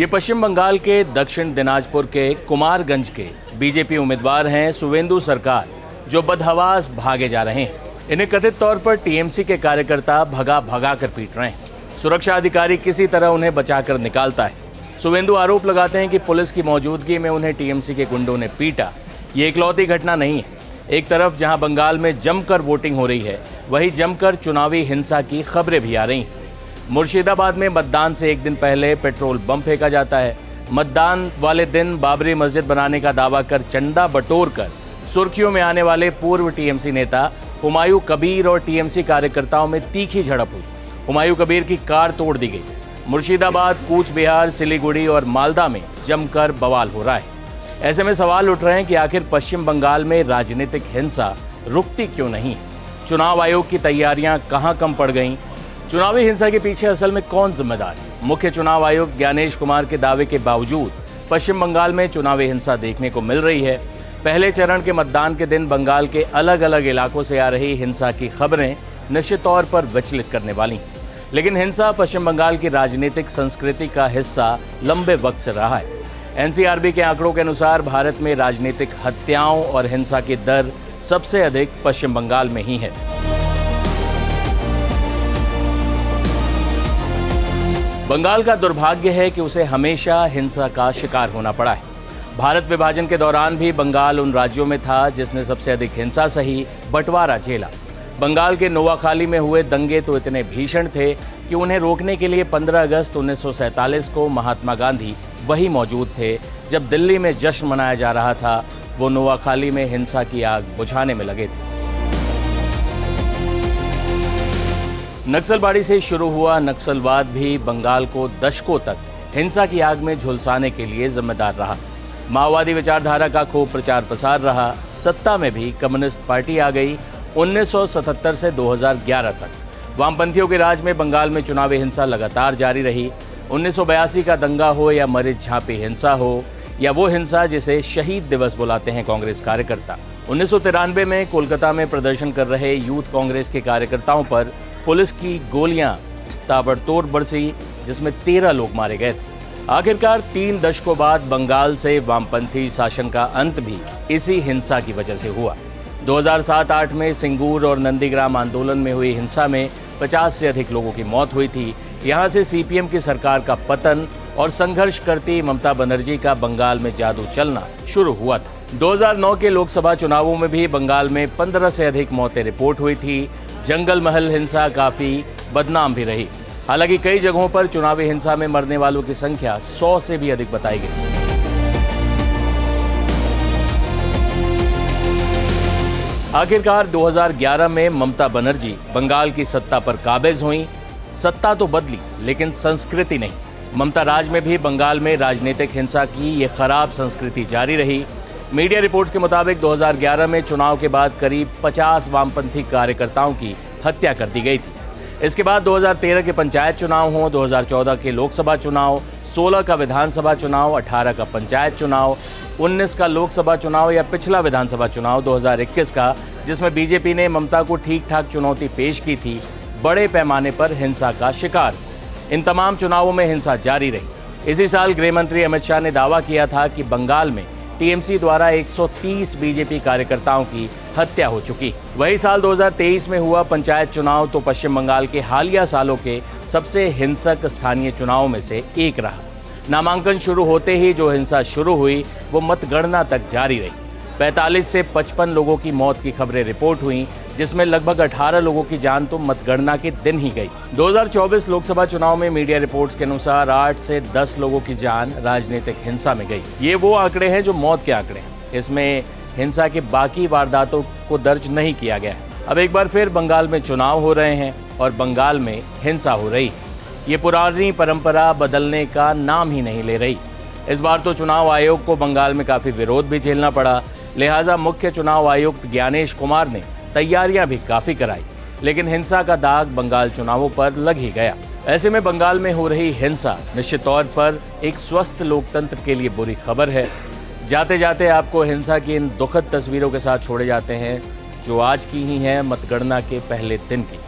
ये पश्चिम बंगाल के दक्षिण दिनाजपुर के कुमारगंज के बीजेपी उम्मीदवार हैं सुवेंदु सरकार, जो बदहवास भागे जा रहे हैं। इन्हें कथित तौर पर टीएमसी के कार्यकर्ता भगा भगा कर पीट रहे हैं। सुरक्षा अधिकारी किसी तरह उन्हें बचाकर निकालता है। सुवेंदु आरोप लगाते हैं कि पुलिस की मौजूदगी में उन्हें टीएमसी के गुंडों ने पीटा। ये इकलौती घटना नहीं है। एक तरफ जहां बंगाल में जमकर वोटिंग हो रही है, वहीं जमकर चुनावी हिंसा की खबरें भी आ रही हैं। मुर्शिदाबाद में मतदान से एक दिन पहले पेट्रोल बम फेंका जाता है। मतदान वाले दिन बाबरी मस्जिद बनाने का दावा कर चंदा बटोर कर सुर्खियों में आने वाले पूर्व टीएमसी नेता हुमायूं कबीर और टीएमसी कार्यकर्ताओं में तीखी झड़प हुई। हुमायूं कबीर की कार तोड़ दी गई। मुर्शिदाबाद, कूच बिहार, सिलीगुड़ी और मालदा में जमकर बवाल हो रहा है। ऐसे में सवाल उठ रहे हैं कि आखिर पश्चिम बंगाल में राजनीतिक हिंसा रुकती क्यों नहीं? चुनाव आयोग की तैयारियां कहां कम पड़ गईं? चुनावी हिंसा के पीछे असल में कौन जिम्मेदार है? मुख्य चुनाव आयुक्त ज्ञानेश कुमार के दावे के बावजूद पश्चिम बंगाल में चुनावी हिंसा देखने को मिल रही है। पहले चरण के मतदान के दिन बंगाल के अलग अलग इलाकों से आ रही हिंसा की खबरें निश्चित तौर पर विचलित करने वाली हैं। लेकिन हिंसा पश्चिम बंगाल की राजनीतिक संस्कृति का हिस्सा लंबे वक्त से रहा है। एनसीआरबी के आंकड़ों के अनुसार भारत में राजनीतिक हत्याओं और हिंसा की दर सबसे अधिक पश्चिम बंगाल में ही है। बंगाल का दुर्भाग्य है कि उसे हमेशा हिंसा का शिकार होना पड़ा है। भारत विभाजन के दौरान भी बंगाल उन राज्यों में था जिसने सबसे अधिक हिंसा सही, बंटवारा झेला। बंगाल के नोआखाली में हुए दंगे तो इतने भीषण थे कि उन्हें रोकने के लिए 15 अगस्त 1947 को महात्मा गांधी वही मौजूद थे जब दिल्ली में जश्न मनाया जा रहा था। वो नोआखाली में हिंसा की आग बुझाने में लगे थे। नक्सलबाड़ी से शुरू हुआ नक्सलवाद भी बंगाल को दशकों तक हिंसा की आग में झुलसाने के लिए जिम्मेदार रहा। माओवादी विचारधारा का खूब प्रचार प्रसार रहा। सत्ता में भी कम्युनिस्ट पार्टी आ गई 1977 से 2011 तक। वामपंथियों के राज में बंगाल में चुनावी हिंसा लगातार जारी रही। 1982 का दंगा हो या मरीज झांपी हिंसा हो या वो हिंसा जिसे शहीद दिवस बुलाते हैं कांग्रेस कार्यकर्ता। 1993 में कोलकाता में प्रदर्शन कर रहे यूथ कांग्रेस के कार्यकर्ताओं पर पुलिस की गोलियां ताबड़तोड़ बरसी, जिसमें 13 लोग मारे गए थे। आखिरकार 3 दशकों बाद बंगाल से वामपंथी शासन का अंत भी इसी हिंसा की वजह से हुआ। 2007-8 में सिंगूर और नंदीग्राम आंदोलन में हुई हिंसा में 50 से अधिक लोगों की मौत हुई थी। यहाँ से सीपीएम की सरकार का पतन और संघर्ष करती ममता बनर्जी का बंगाल में जादू चलना शुरू हुआ था। 2009 के लोकसभा चुनावों में भी बंगाल में 15 से अधिक मौतें रिपोर्ट हुई थी। जंगल महल हिंसा काफी बदनाम भी रही। हालांकि कई जगहों पर चुनावी हिंसा में मरने वालों की संख्या 100 से भी अधिक बताई गई। आखिरकार 2011 में ममता बनर्जी बंगाल की सत्ता पर काबिज हुई। सत्ता तो बदली लेकिन संस्कृति नहीं। ममता राज में भी बंगाल में राजनीतिक हिंसा की ये खराब संस्कृति जारी रही। मीडिया रिपोर्ट्स के मुताबिक 2011 में चुनाव के बाद करीब 50 वामपंथी कार्यकर्ताओं की हत्या कर दी गई थी। इसके बाद 2013 के पंचायत चुनाव हों, 2014 के लोकसभा चुनाव, 16 का विधानसभा चुनाव, 18 का पंचायत चुनाव, 19 का लोकसभा चुनाव या पिछला विधानसभा चुनाव 2021 का, जिसमें बीजेपी ने ममता को ठीक ठाक चुनौती पेश की थी, बड़े पैमाने पर हिंसा का शिकार। इन तमाम चुनावों में हिंसा जारी रही। इसी साल गृह मंत्री अमित शाह ने दावा किया था कि बंगाल में टीएमसी द्वारा 130 बीजेपी कार्यकर्ताओं की हत्या हो चुकी। वही साल 2023 में हुआ पंचायत चुनाव तो पश्चिम बंगाल के हालिया सालों के सबसे हिंसक स्थानीय चुनावों में से एक रहा। नामांकन शुरू होते ही जो हिंसा शुरू हुई वो मतगणना तक जारी रही। 45 से 55 लोगों की मौत की खबरें रिपोर्ट हुई, जिसमें लगभग 18 लोगों की जान तो मतगणना के दिन ही गई। 2024 लोकसभा चुनाव में मीडिया रिपोर्ट्स के अनुसार 8 से 10 लोगों की जान राजनीतिक हिंसा में गई। ये वो आंकड़े हैं जो मौत के आंकड़े हैं। इसमें हिंसा के बाकी वारदातों को दर्ज नहीं किया गया है। अब एक बार फिर बंगाल में चुनाव हो रहे हैं और बंगाल में हिंसा हो रही। ये पुरानी परंपरा बदलने का नाम ही नहीं ले रही। इस बार तो चुनाव आयोग को बंगाल में काफी विरोध भी झेलना पड़ा। लिहाजा मुख्य चुनाव आयुक्त ज्ञानेश कुमार ने तैयारियां भी काफी कराई, लेकिन हिंसा का दाग बंगाल चुनावों पर लग ही गया। ऐसे में बंगाल में हो रही हिंसा निश्चित तौर पर एक स्वस्थ लोकतंत्र के लिए बुरी खबर है। जाते जाते आपको हिंसा की इन दुखद तस्वीरों के साथ छोड़े जाते हैं, जो आज की ही हैं, मतगणना के पहले दिन की।